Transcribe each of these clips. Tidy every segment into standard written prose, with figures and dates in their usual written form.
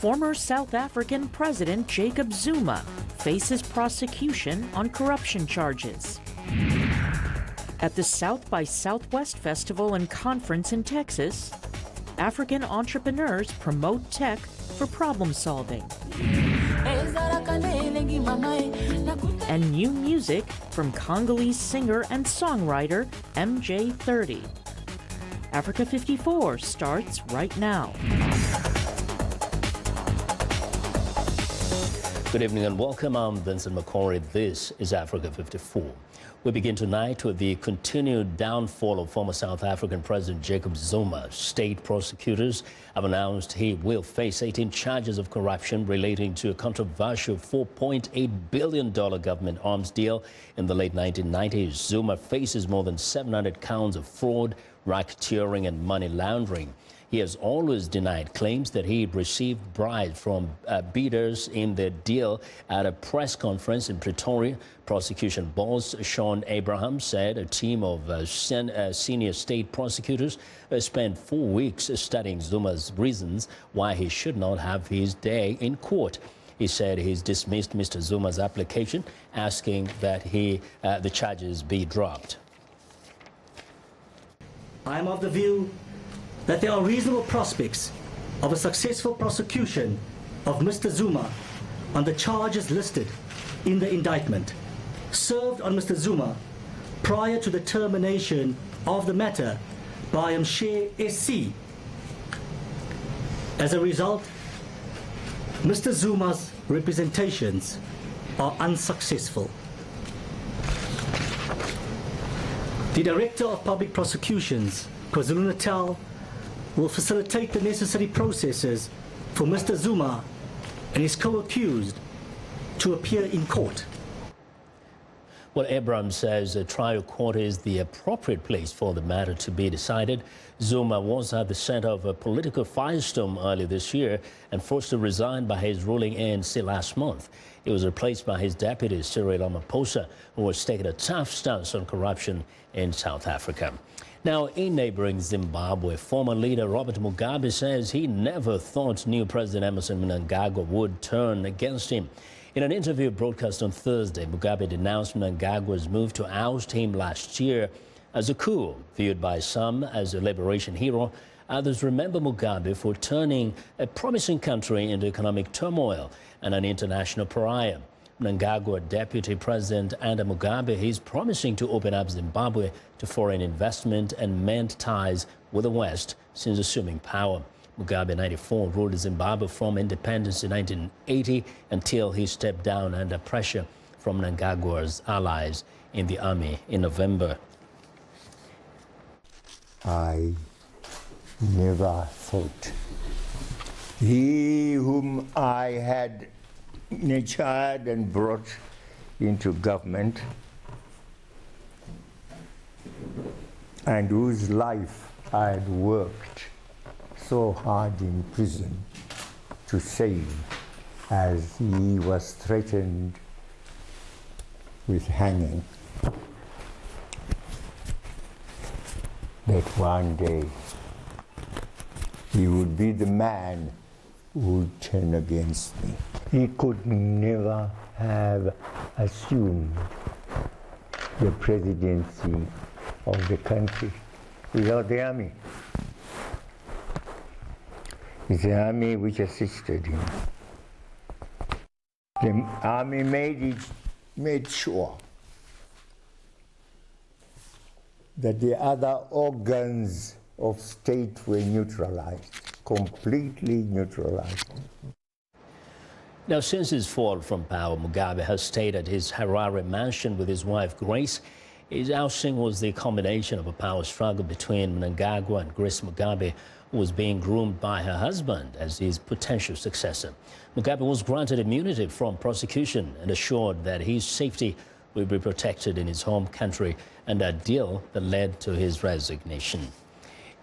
Former South African President Jacob Zuma faces prosecution on corruption charges. At the South by Southwest Festival and Conference in Texas, African entrepreneurs promote tech for problem solving. And new music from Congolese singer and songwriter MJ30. Africa 54 starts right now. Good evening and welcome. I'm Vincent McCory. This is Africa 54. We begin tonight with the continued downfall of former South African President Jacob Zuma. State prosecutors have announced he will face 18 charges of corruption relating to a controversial $4.8 billion government arms deal in the late 1990s. Zuma faces more than 700 counts of fraud, racketeering and money laundering. He has always denied claims that he received bribes from bidders in the deal. At a press conference in Pretoria, prosecution boss Sean Abraham said a team of senior state prosecutors spent 4 weeks studying Zuma's reasons why he should not have his day in court. He said he's dismissed Mr. Zuma's application, asking that the charges be dropped. I am of the view that there are reasonable prospects of a successful prosecution of Mr. Zuma on the charges listed in the indictment served on Mr. Zuma prior to the termination of the matter by Mshe SC. As a result, Mr. Zuma's representations are unsuccessful. The Director of Public Prosecutions, KwaZulu-Natal, will facilitate the necessary processes for Mr. Zuma and his co-accused to appear in court. Well, Abraham says a trial court is the appropriate place for the matter to be decided. Zuma was at the center of a political firestorm earlier this year and forced to resign by his ruling ANC last month. He was replaced by his deputy, Cyril Ramaphosa, who was taking a tough stance on corruption in South Africa. Now, in neighboring Zimbabwe, former leader Robert Mugabe says he never thought new President Emmerson Mnangagwa would turn against him. In an interview broadcast on Thursday, Mugabe denounced Mnangagwa's move to oust him last year as a coup, viewed by some as a liberation hero. Others remember Mugabe for turning a promising country into economic turmoil and an international pariah. Mnangagwa Deputy President under Mugabe is promising to open up Zimbabwe to foreign investment and mend ties with the West since assuming power. Mugabe, 94, ruled Zimbabwe from independence in 1980 until he stepped down under pressure from Mnangagwa's allies in the army in November. I never thought he whom I had nurtured and brought into government and whose life I had worked so hard in prison to save, as he was threatened with hanging, that one day he would be the man who would turn against me. He could never have assumed the presidency of the country without the army. It's the army which assisted him. The army made sure that the other organs of state were neutralized, completely neutralized. Now, since his fall from power, Mugabe has stayed at his Harare mansion with his wife, Grace. His ousting was the culmination of a power struggle between Mnangagwa and Grace Mugabe, who was being groomed by her husband as his potential successor. Mugabe was granted immunity from prosecution and assured that his safety will be protected in his home country, and a deal that led to his resignation.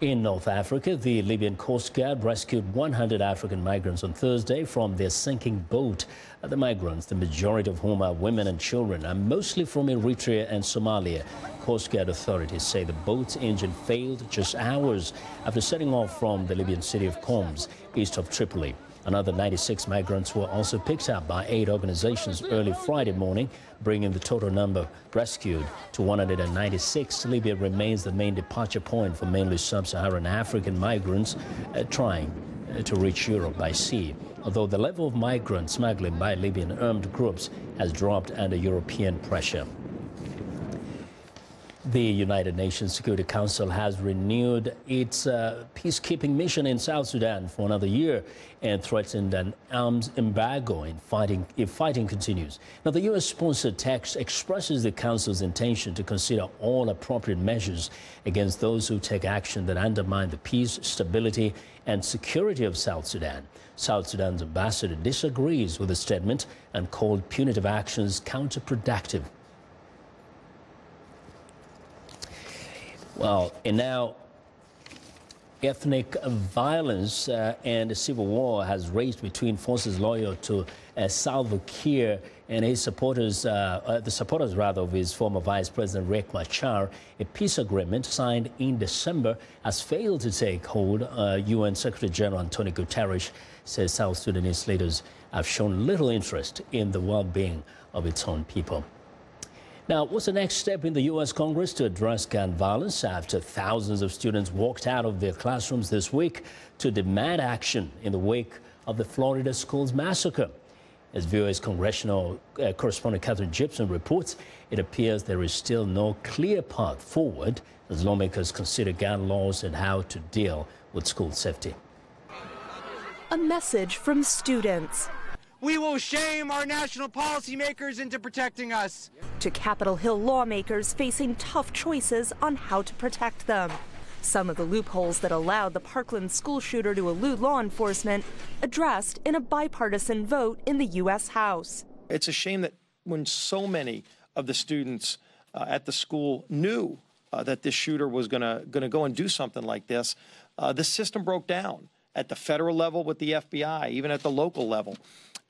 In North Africa, the Libyan Coast Guard rescued 100 African migrants on Thursday from their sinking boat. The migrants, the majority of whom are women and children, are mostly from Eritrea and Somalia. Coast Guard authorities say the boat's engine failed just hours after setting off from the Libyan city of Coms, east of Tripoli. Another 96 migrants were also picked up by aid organizations early Friday morning, bringing the total number rescued to 196. Libya remains the main departure point for mainly sub-Saharan African migrants trying to reach Europe by sea, although the level of migrant smuggling by Libyan armed groups has dropped under European pressure. The United Nations Security Council has renewed its peacekeeping mission in South Sudan for another year and threatened an arms embargo if fighting continues. Now, the U.S.-sponsored text expresses the Council's intention to consider all appropriate measures against those who take action that undermine the peace, stability, and security of South Sudan. South Sudan's ambassador disagrees with the statement and called punitive actions counterproductive. Well, and now ethnic violence and civil war has raged between forces loyal to Salva Kiir and his supporters, the supporters rather of his former Vice President Riek Machar. A peace agreement signed in December has failed to take hold. UN Secretary General Antonio Guterres says South Sudanese leaders have shown little interest in the well-being of its own people. Now, what's the next step in the U.S. Congress to address gun violence after thousands of students walked out of their classrooms this week to demand action in the wake of the Florida schools massacre? As VOA's congressional correspondent Katherine Gibson reports, it appears there is still no clear path forward as lawmakers consider gun laws and how to deal with school safety. A message from students. We will shame our national policymakers into protecting us. To Capitol Hill lawmakers facing tough choices on how to protect them. Some of the loopholes that allowed the Parkland school shooter to elude law enforcement addressed in a bipartisan vote in the U.S. House. It's a shame that when so many of the students at the school knew that this shooter was going to go and do something like this, the system broke down at the federal level with the FBI, even at the local level.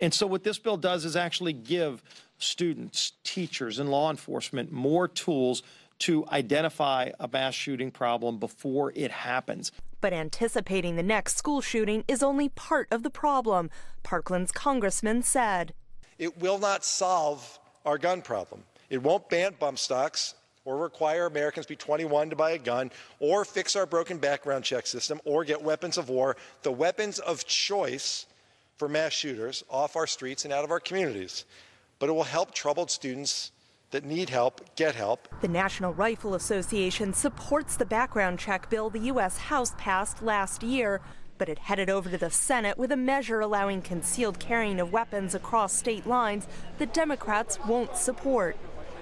And so what this bill does is actually give students, teachers, and law enforcement more tools to identify a mass shooting problem before it happens. But anticipating the next school shooting is only part of the problem, Parkland's congressman said. It will not solve our gun problem. It won't ban bump stocks or require Americans be 21 to buy a gun or fix our broken background check system or get weapons of war, the weapons of choice for mass shooters, off our streets and out of our communities. But it will help troubled students that need help get help. The National Rifle Association supports the background check bill the U.S. House passed last year, but it headed over to the Senate with a measure allowing concealed carrying of weapons across state lines that Democrats won't support.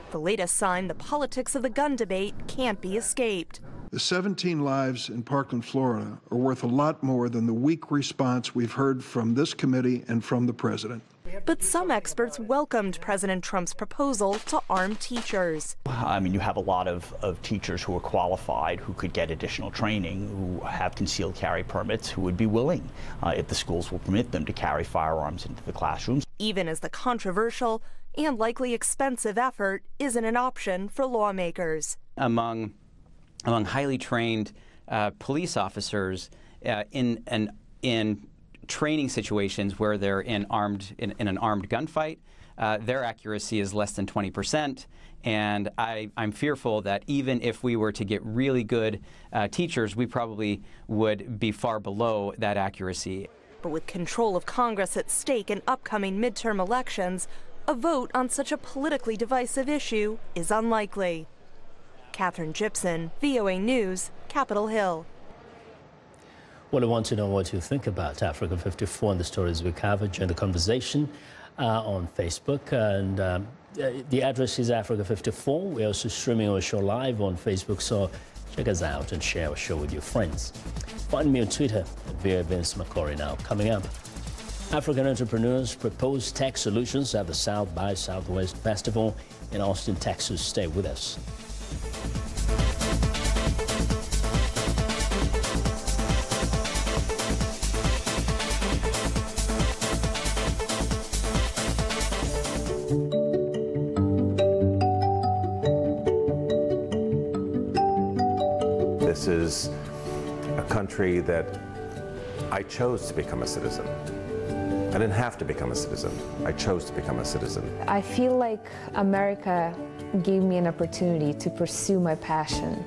The latest sign the politics of the gun debate can't be escaped. The 17 lives in Parkland, Florida are worth a lot more than the weak response we've heard from this committee and from the president. But some experts welcomed President Trump's proposal to arm teachers. I mean, you have a lot of teachers who are qualified, who could get additional training, who have concealed carry permits, who would be willing, if the schools will permit them, to carry firearms into the classrooms. Even as the controversial and likely expensive effort isn't an option for lawmakers. Among highly trained police officers in training situations where they're in an armed gunfight, their accuracy is less than 20%. And I'm fearful that even if we were to get really good teachers, we probably would be far below that accuracy. But with control of Congress at stake in upcoming midterm elections, a vote on such a politically divisive issue is unlikely. Katherine Gibson, VOA News, Capitol Hill. Well, I want to know what you think about Africa 54 and the stories we covered during the conversation on Facebook. And the address is Africa 54. We're also streaming our show live on Facebook, so check us out and share our show with your friends. Find me on Twitter at VOA Vince McCory now. Coming up, African entrepreneurs propose tech solutions at the South by Southwest Festival in Austin, Texas. Stay with us. This is a country that I chose to become a citizen. I didn't have to become a citizen. I chose to become a citizen. I feel like America gave me an opportunity to pursue my passion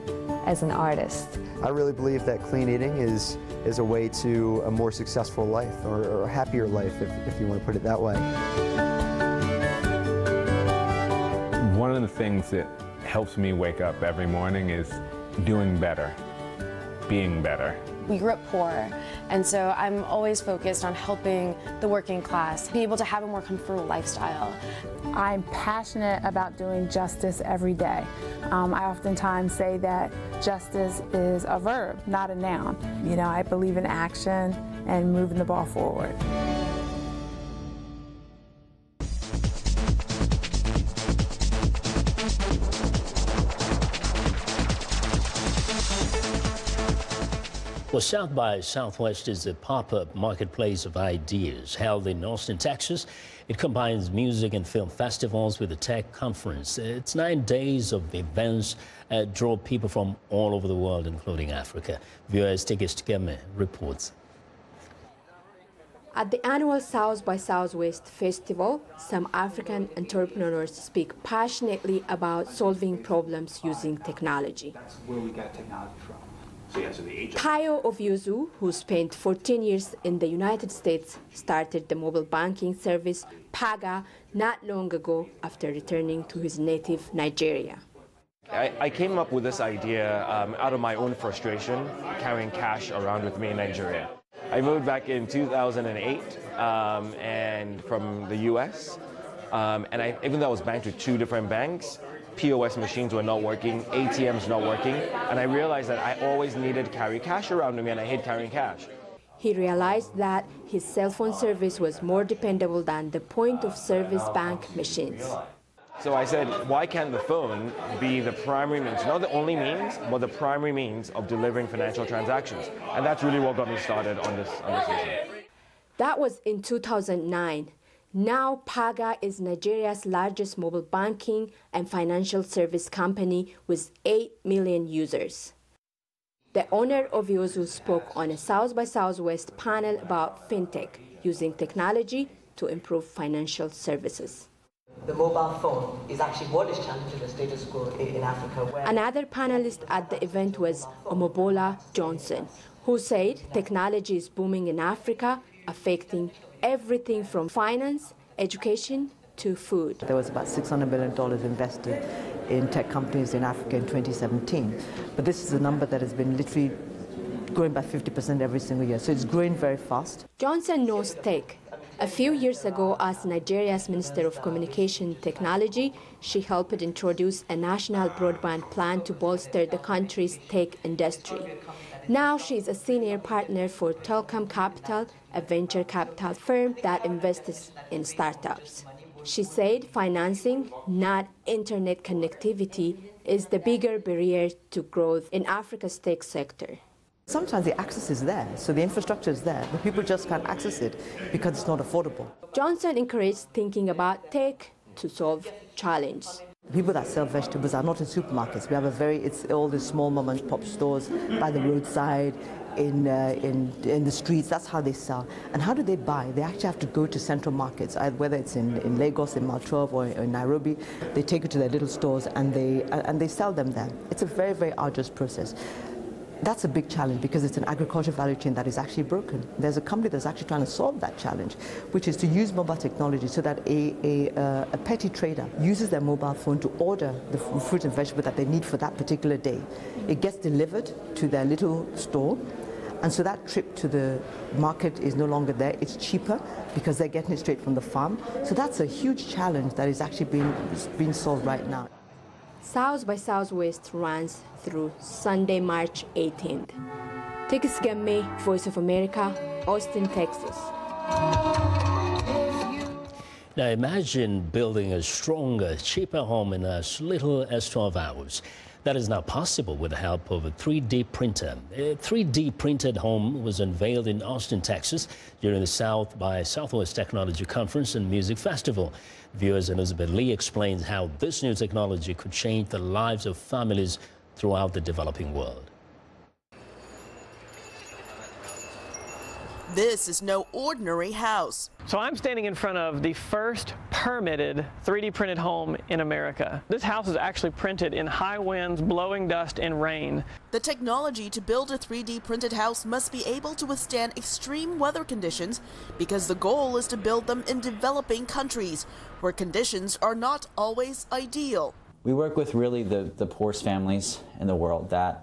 as an artist. I really believe that clean eating is a way to a more successful life, or a happier life, if you want to put it that way. One of the things that helps me wake up every morning is doing better, being better. We grew up poor, and so I'm always focused on helping the working class be able to have a more comfortable lifestyle. I'm passionate about doing justice every day. I oftentimes say that justice is a verb, not a noun. You know, I believe in action and moving the ball forward. Well, South by Southwest is a pop-up marketplace of ideas held in Austin, Texas. It combines music and film festivals with a tech conference. It's 9 days of events that draw people from all over the world, including Africa. Viewers Tickets Together reports. At the annual South by Southwest Festival, some African entrepreneurs speak passionately about solving problems using technology. That's where we got technology from. Tayo Oviozu, who spent 14 years in the United States, started the mobile banking service Paga not long ago after returning to his native Nigeria. I came up with this idea out of my own frustration, carrying cash around with me in Nigeria. I moved back in 2008 and from the US, and even though I was banked with 2 different banks, POS machines were not working, ATMs not working, and I realized that I always needed to carry cash around with me, and I hate carrying cash. He realized that his cell phone service was more dependable than the point-of-service bank machines. So I said, why can't the phone be the primary means, not the only means, but the primary means of delivering financial transactions? And that's really what got me started on this vision. That was in 2009. Now, Paga is Nigeria's largest mobile banking and financial service company with 8 million users. The owner of Oviozu spoke on a South by Southwest panel about fintech, using technology to improve financial services. The mobile phone is actually what is challenging the status quo in Africa. Another panelist at the event was Omobola Johnson, who said technology is booming in Africa, affecting everything from finance, education, to food. There was about $600 billion invested in tech companies in Africa in 2017. But this is a number that has been literally growing by 50% every single year. So it's growing very fast. Johnson knows tech. A few years ago, as Nigeria's Minister of Communication Technology, she helped introduce a national broadband plan to bolster the country's tech industry. Now she is a senior partner for Telcom Capital, a venture capital firm that invests in startups. She said financing, not internet connectivity, is the bigger barrier to growth in Africa's tech sector. Sometimes the access is there, so the infrastructure is there, but people just can't access it because it's not affordable. Johnson encouraged thinking about tech to solve challenges. People that sell vegetables are not in supermarkets. We have it's all the small mom and pop stores by the roadside, in the streets. That's how they sell. And how do they buy? They actually have to go to central markets, whether it's in Lagos, in Mile 12, or in Nairobi. They take it to their little stores and they sell them there. It's a very, very arduous process. That's a big challenge because it's an agricultural value chain that is actually broken. There's a company that's actually trying to solve that challenge, which is to use mobile technology so that a petty trader uses their mobile phone to order the fruit and vegetable that they need for that particular day. It gets delivered to their little store, and so that trip to the market is no longer there. It's cheaper because they're getting it straight from the farm. So that's a huge challenge that is actually being solved right now. South by Southwest runs through Sunday, March 18th. Tickets get me, Voice of America, Austin, Texas. Now imagine building a stronger, cheaper home in as little as 12 hours. That is now possible with the help of a 3D printer. A 3D printed home was unveiled in Austin, Texas during the South by Southwest Technology Conference and Music Festival. Viewers Elizabeth Lee explains how this new technology could change the lives of families throughout the developing world. This is no ordinary house. So I'm standing in front of the first permitted 3D printed home in America. This house is actually printed in high winds, blowing dust, and rain. The technology to build a 3D printed house must be able to withstand extreme weather conditions because the goal is to build them in developing countries where conditions are not always ideal. We work with really the poorest families in the world that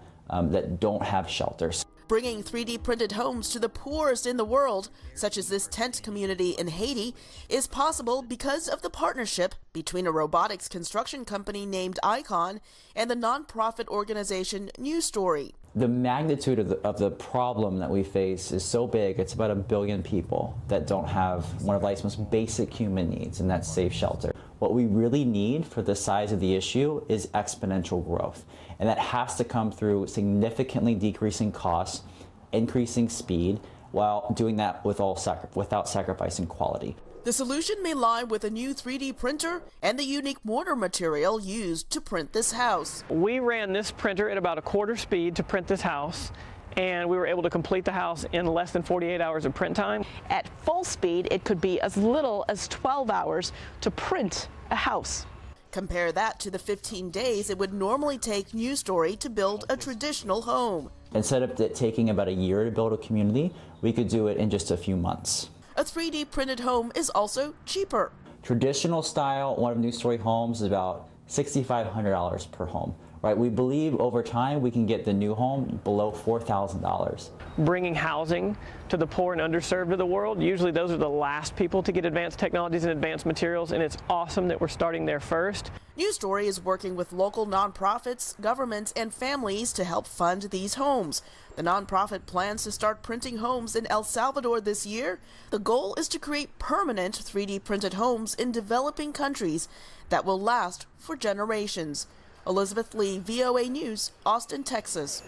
don't have shelters. Bringing 3D printed homes to the poorest in the world, such as this tent community in Haiti, is possible because of the partnership between a robotics construction company named Icon and the nonprofit organization News Story. The magnitude of the problem that we face is so big. It's about 1 billion people that don't have one of life's most basic human needs, and that's safe shelter. What we really need for the size of the issue is exponential growth. And that has to come through significantly decreasing costs, increasing speed, while doing that without sacrificing quality. The solution may lie with a new 3D printer and the unique mortar material used to print this house. We ran this printer at about 1/4 speed to print this house, and we were able to complete the house in less than 48 hours of print time. At full speed, it could be as little as 12 hours to print a house. Compare that to the 15 days it would normally take News Story to build a traditional home. Instead of it taking about a year to build a community, we could do it in just a few months. A 3D printed home is also cheaper. Traditional style, one of News Story homes is about $6,500 per home. Right? We believe over time we can get the new home below $4,000. Bringing housing to the poor and underserved of the world, usually those are the last people to get advanced technologies and advanced materials, and it's awesome that we're starting there first. News Story is working with local nonprofits, governments, and families to help fund these homes. The nonprofit plans to start printing homes in El Salvador this year. The goal is to create permanent 3D printed homes in developing countries that will last for generations. Elizabeth Lee, VOA News, Austin, Texas.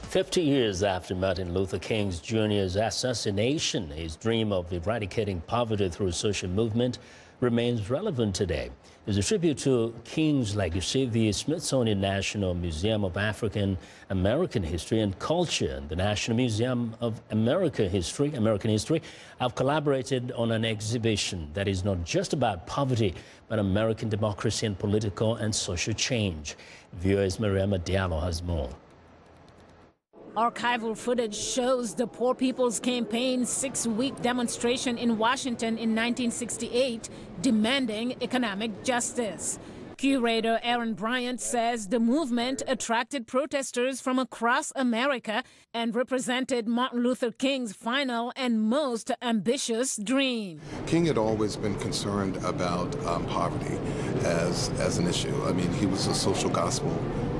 50 years after Martin Luther King Jr.'s assassination, his dream of eradicating poverty through social movement remains relevant today. As a tribute to King's legacy, the Smithsonian National Museum of African American History and Culture and the National Museum of American History have collaborated on an exhibition that is not just about poverty, but American democracy and political and social change. Viewers Mariama Diallo has more. Archival footage shows the Poor People's Campaign's 6-week demonstration in Washington in 1968 demanding economic justice. Curator Aaron Bryant says the movement attracted protesters from across America and represented Martin Luther King's final and most ambitious dream. King had always been concerned about poverty as an issue. I mean, he was a social gospel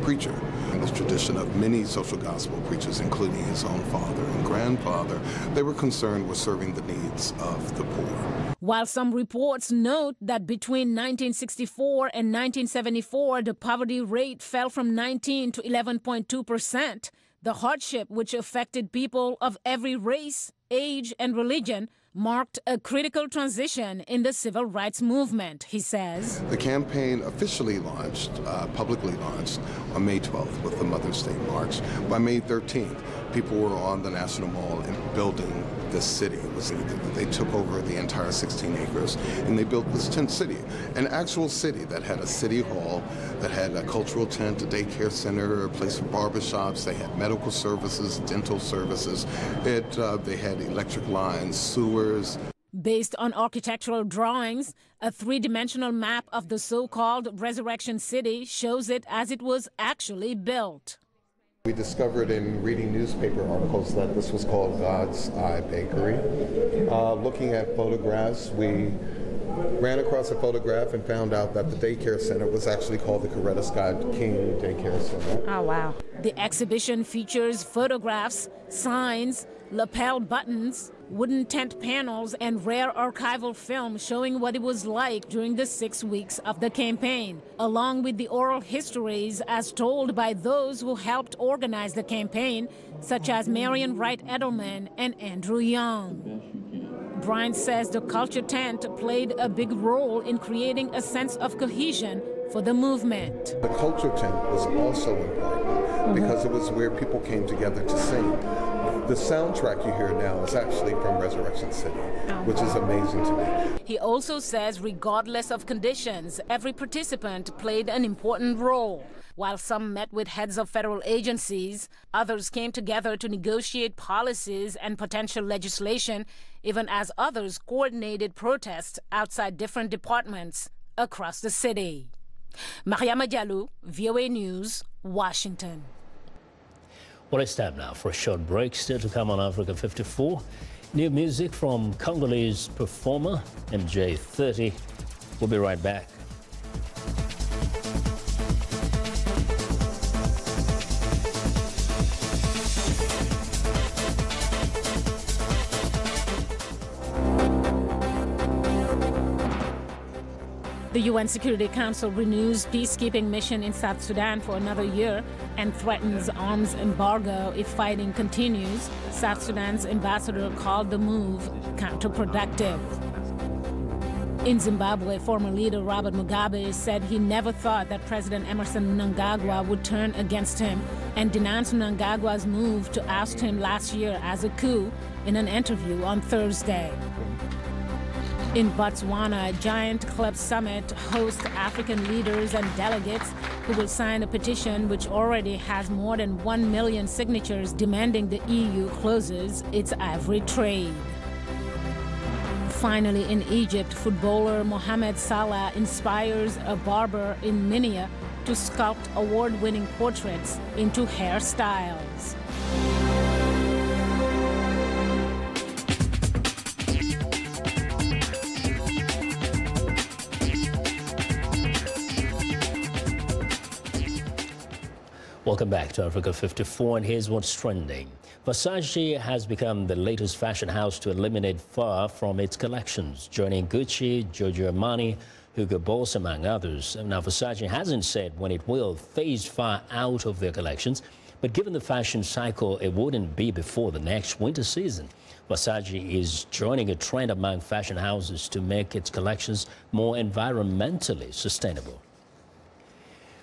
preacher. In this tradition of many social gospel preachers, including his own father and grandfather, they were concerned with serving the needs of the poor. While some reports note that between 1964 and 1974, the poverty rate fell from 19 to 11.2%, the hardship which affected people of every race, age, and religion marked a critical transition in the civil rights movement, he says. The campaign officially launched, publicly launched, on May 12th with the Mother's Day March. By May 13th, people were on the National Mall and building this city. They took over the entire 16 acres and they built this tent city, an actual city that had a city hall, that had a cultural tent, a daycare center, a place for barbershops. They had medical services, dental services. They had electric lines, sewers. Based on architectural drawings, a three-dimensional map of the so-called Resurrection City shows it as it was actually built. We discovered in reading newspaper articles that this was called God's Eye Bakery. Looking at photographs, we ran across a photograph and found out that the daycare center was actually called the Coretta Scott King Daycare Center. Oh, wow. The exhibition features photographs, signs, lapel buttons, wooden tent panels, and rare archival film showing what it was like during the 6 weeks of the campaign, along with the oral histories as told by those who helped organize the campaign, such as Marion Wright Edelman and Andrew Young. Bryant says the culture tent played a big role in creating a sense of cohesion for the movement. The culture tent was also important because it was where people came together to sing. The soundtrack you hear now is actually from Resurrection City, which is amazing to me. He also says regardless of conditions, every participant played an important role. While some met with heads of federal agencies, others came together to negotiate policies and potential legislation, even as others coordinated protests outside different departments across the city. Mariama Diallo, VOA News, Washington. Well, it's time now for a short break. Still to come on Africa 54. New music from Congolese performer MJ30. We'll be right back. The UN Security Council renews peacekeeping mission in South Sudan for another year and threatens arms embargo if fighting continues. South Sudan's ambassador called the move counterproductive. In Zimbabwe, former leader Robert Mugabe said he never thought that President Emerson Mnangagwa would turn against him and denounced Mnangagwa's move to oust him last year as a coup in an interview on Thursday. In Botswana, a Giant Club Summit hosts African leaders and delegates who will sign a petition which already has more than 1 million signatures demanding the EU closes its ivory trade. Finally, in Egypt, footballer Mohamed Salah inspires a barber in Minya to sculpt award-winning portraits into hairstyles. Welcome back to Africa 54, and here's what's trending. Versace has become the latest fashion house to eliminate fur from its collections, joining Gucci, Giorgio Armani, Hugo Boss, among others. Now, Versace hasn't said when it will phase fur out of their collections, but given the fashion cycle, it wouldn't be before the next winter season. Versace is joining a trend among fashion houses to make its collections more environmentally sustainable.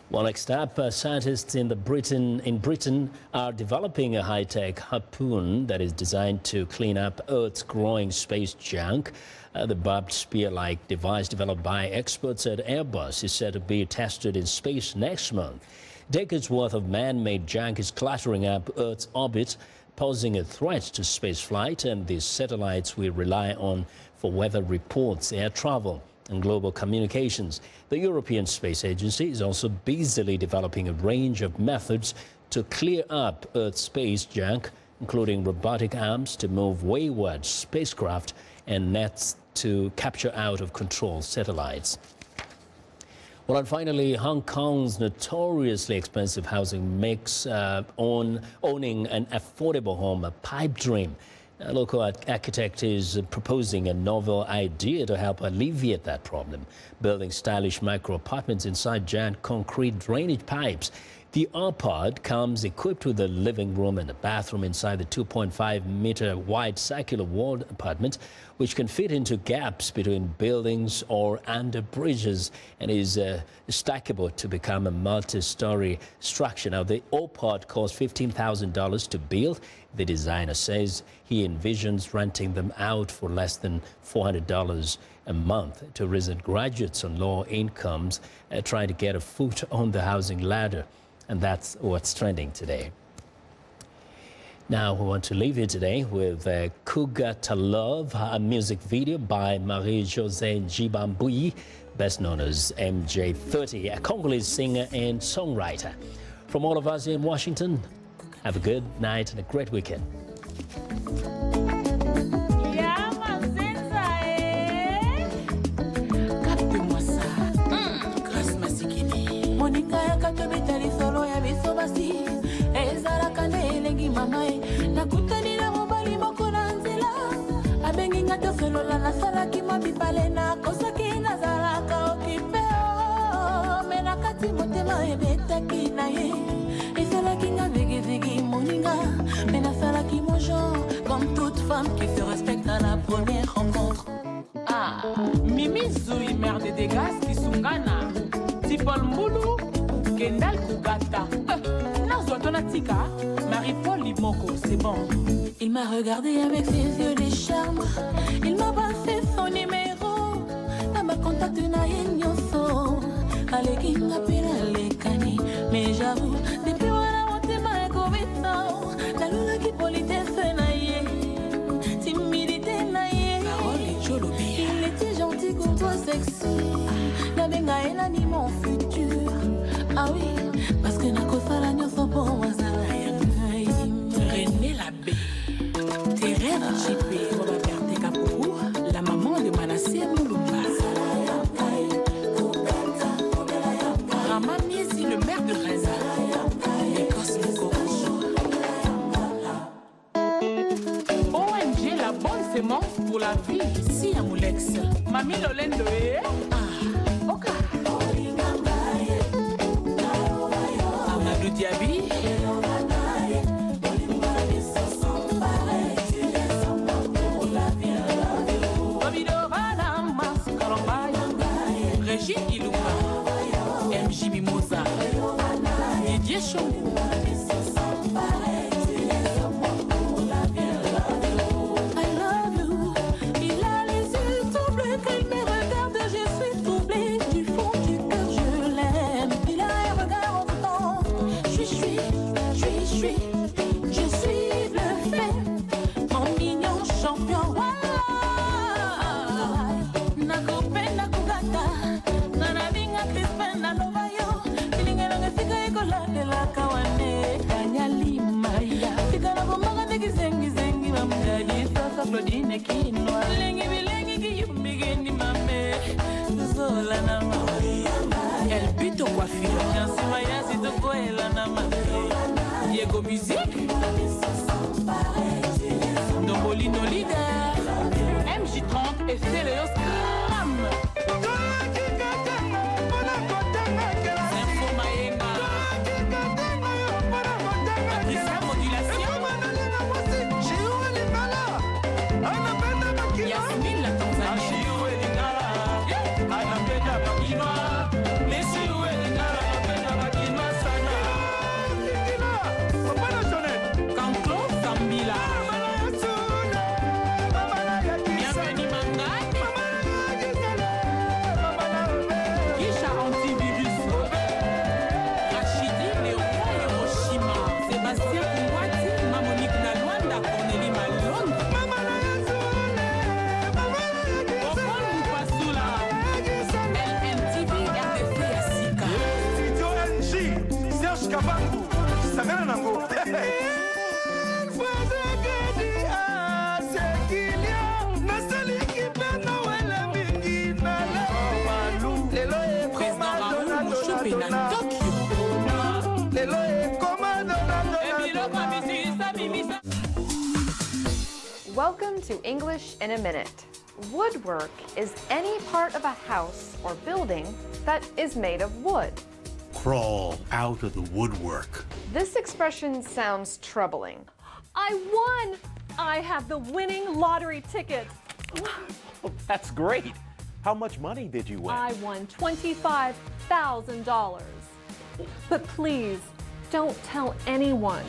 Well, next up, scientists in Britain are developing a high-tech harpoon that is designed to clean up Earth's growing space junk. The barbed spear-like device developed by experts at Airbus is said to be tested in space next month. Decades worth of man-made junk is cluttering up Earth's orbit, posing a threat to spaceflight and the satellites we rely on for weather reports, air travel, and global communications. The European Space Agency is also busily developing a range of methods to clear up Earth's space junk, including robotic arms to move wayward spacecraft and nets to capture out-of-control satellites. Well, and finally, Hong Kong's notoriously expensive housing makes owning an affordable home a pipe dream. A local architect is proposing a novel idea to help alleviate that problem, building stylish micro-apartments inside giant concrete drainage pipes. The R-Pod comes equipped with a living room and a bathroom inside the 2.5-meter wide circular walled apartment, which can fit into gaps between buildings or under bridges and is stackable to become a multi-story structure. Now, the R-Pod costs $15,000 to build. The designer says he envisions renting them out for less than $400 a month to recent graduates on low incomes trying to get a foot on the housing ladder. And that's what's trending today. Now, we want to leave you today with Cougar to Love, a music video by Marie-José Njibambui, best known as MJ30, a Congolese singer and songwriter. From all of us in Washington, have a good night and a great weekend. Comme toute femme qui se respecte à la première rencontre. Ah, Mimi Zoui, mère de Degas, Kisungana. Petit-Paul Moulou, Kendall Kougata. Nazotonatika, Marie-Paul Limoko, c'est bon. Il m'a regardé avec ses yeux de charme. Il m'a passé son numéro. Dans ma contact na yenyoso. Aleki ngapira lekani. Mais j'avoue, depuis wana motema ekobito. Nalula ki politesse na ye. Timidité na ye. Il était gentil, courtois, sexy. La benga et l'anime futur. Ah oui, parce que na kosala nyoso po wazala yangai. René Labbé, Thérèse JP, Robert Kapourou, la maman de Manassé Moulumba. Rama Miesi, le maire de Reza. Écosse ONG La Bonne Sémence pour la vie, ici à Moulex. Mamie Lolendo et Oka. Amadou Diaby. Régine Ilouba, MJ Mimosa, Didier Chongou. I love you. Il a les yeux tout bleus quand il me regarde, je suis troublée du fond du cœur, je l'aime. Il a un regard enfant. Je suis bluffée. Mon mignon champion. Claudine Kinwa, Lengi Bilengi, Yumigeni Mame, Zola Nama, El Pito Coiffure, Nancy Maya, c'est de quoi elle en a marqué. Diego Musique, Dombolino Leader, MJ30 et Céléos Cram. Info Mayenga, Patricia Modulation. Yasmine la Tanzanie. Kanklo Zambila. Bienvenue Mangani. Kisha Antivirus. Rachidi Léopold Hiroshima. Sébastien Kouati. Mamonique Nalwanda. Cornélie Malone. Welcome to English in a Minute. Woodwork is any part of a house or building that is made of wood. Crawl out of the woodwork. This expression sounds troubling. I won! I have the winning lottery ticket. Well, that's great. How much money did you win? I won $25,000. But please, don't tell anyone.